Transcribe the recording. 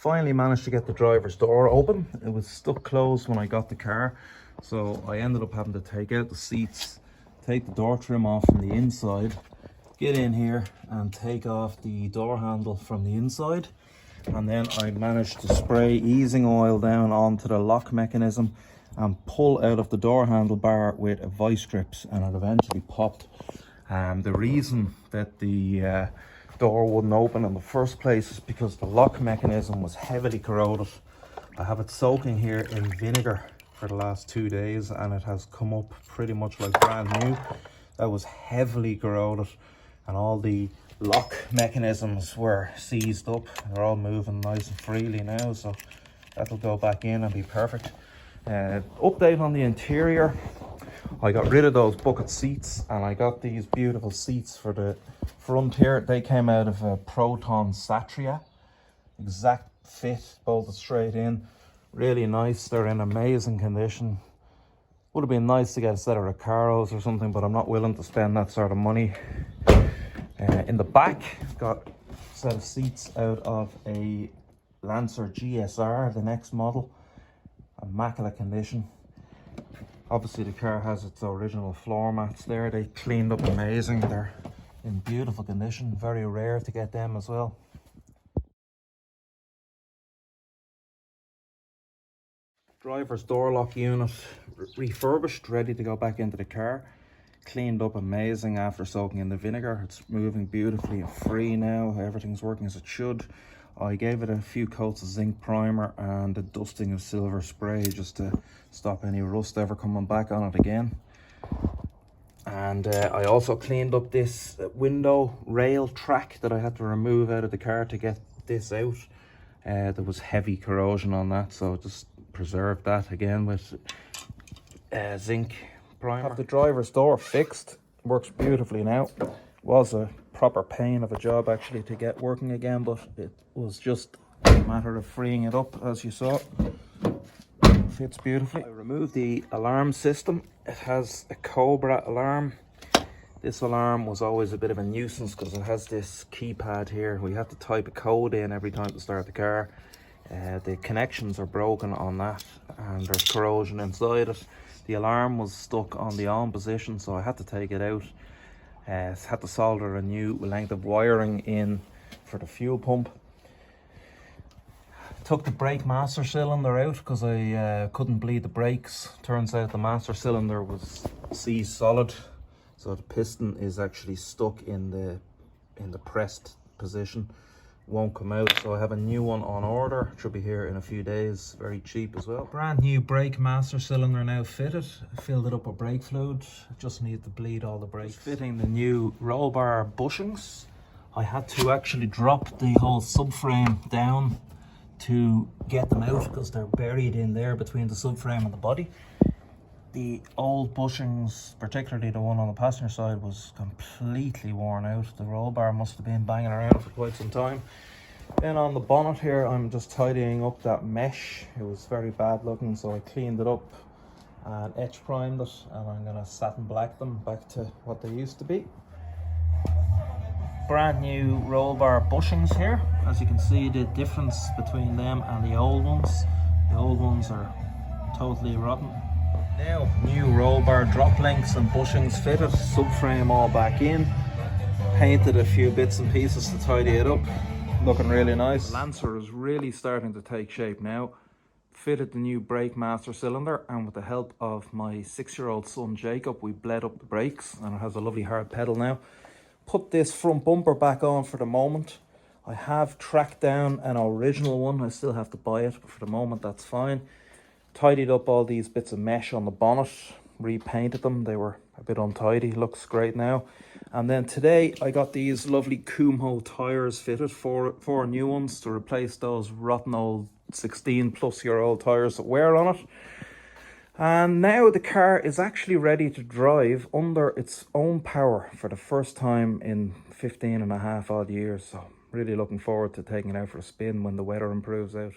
finally managed to get the driver's door open. It was stuck closed when I got the car, so I ended up having to take out the seats, take the door trim off from the inside, get in here and take off the door handle from the inside, and then I managed to spray easing oil down onto the lock mechanism and pull out of the door handle bar with a vice grips, and it eventually popped. The reason that the door wouldn't open in the first place is because the lock mechanism was heavily corroded. I have it soaking here in vinegar for the last 2 days, and it has come up pretty much like brand new. That was heavily corroded, and all the lock mechanisms were seized up. They're all moving nice and freely now, so that'll go back in and be perfect. Update on the interior: I got rid of those bucket seats and I got these beautiful seats for the front here. They came out of a Proton Satria, exact fit, bolted straight in, really nice. They're in amazing condition. Would have been nice to get a set of Recaros or something, but I'm not willing to spend that sort of money. In the back, got a set of seats out of a Lancer GSR, the next model. Immaculate condition. Obviously the car has its original floor mats there. They cleaned up amazing. They're in beautiful condition. Very rare to get them as well. Driver's door lock unit refurbished, ready to go back into the car. Cleaned up amazing after soaking in the vinegar. It's moving beautifully and free now. Everything's working as it should. I gave it a few coats of zinc primer and a dusting of silver spray just to stop any rust ever coming back on it again. And I also cleaned up this window rail track that I had to remove out of the car to get this out. There was heavy corrosion on that, so just preserved that again with zinc primer. Have the driver's door fixed. Works beautifully now. Was a proper pain of a job actually to get working again, but it was just a matter of freeing it up. As you saw, fits beautifully. I removed the alarm system. It has a Cobra alarm. This alarm was always a bit of a nuisance because it has this keypad here. We have to type a code in every time to start the car. The connections are broken on that and there's corrosion inside it. The alarm was stuck on the on position, so I had to take it out. Had to solder a new length of wiring in for the fuel pump. Took the brake master cylinder out because I couldn't bleed the brakes. Turns out the master cylinder was seized solid, so the piston is actually stuck in the pressed position. Won't come out, so I have a new one on order. Should be here in a few days. Very cheap as well. Brand new brake master cylinder now fitted. Filled it up with brake fluid. Just need to bleed all the brakes. Fitting the new roll bar bushings. I had to actually drop the whole subframe down to get them out because they're buried in there between the subframe and the body. The old bushings, particularly the one on the passenger side, was completely worn out. The roll bar must have been banging around for quite some time. Then on the bonnet here, I'm just tidying up that mesh. It was very bad looking, so I cleaned it up and etch primed it, and I'm going to satin black them back to what they used to be. Brand new roll bar bushings here. As you can see, the difference between them and the old ones. The old ones are totally rotten. Now, new roll bar drop links and bushings fitted, subframe all back in, painted a few bits and pieces to tidy it up, looking really nice. Lancer is really starting to take shape now. Fitted the new brake master cylinder, and with the help of my 6-year-old son Jacob, we bled up the brakes and it has a lovely hard pedal now. Put this front bumper back on for the moment. I have tracked down an original one. I still have to buy it, but for the moment that's fine. Tidied up all these bits of mesh on the bonnet, repainted them. They were a bit untidy. Looks great now. And then today I got these lovely Kumho tires fitted, four new ones to replace those rotten old 16-plus-year-old tires that wear on it. And now the car is actually ready to drive under its own power for the first time in 15 and a half odd years. So really looking forward to taking it out for a spin when the weather improves out.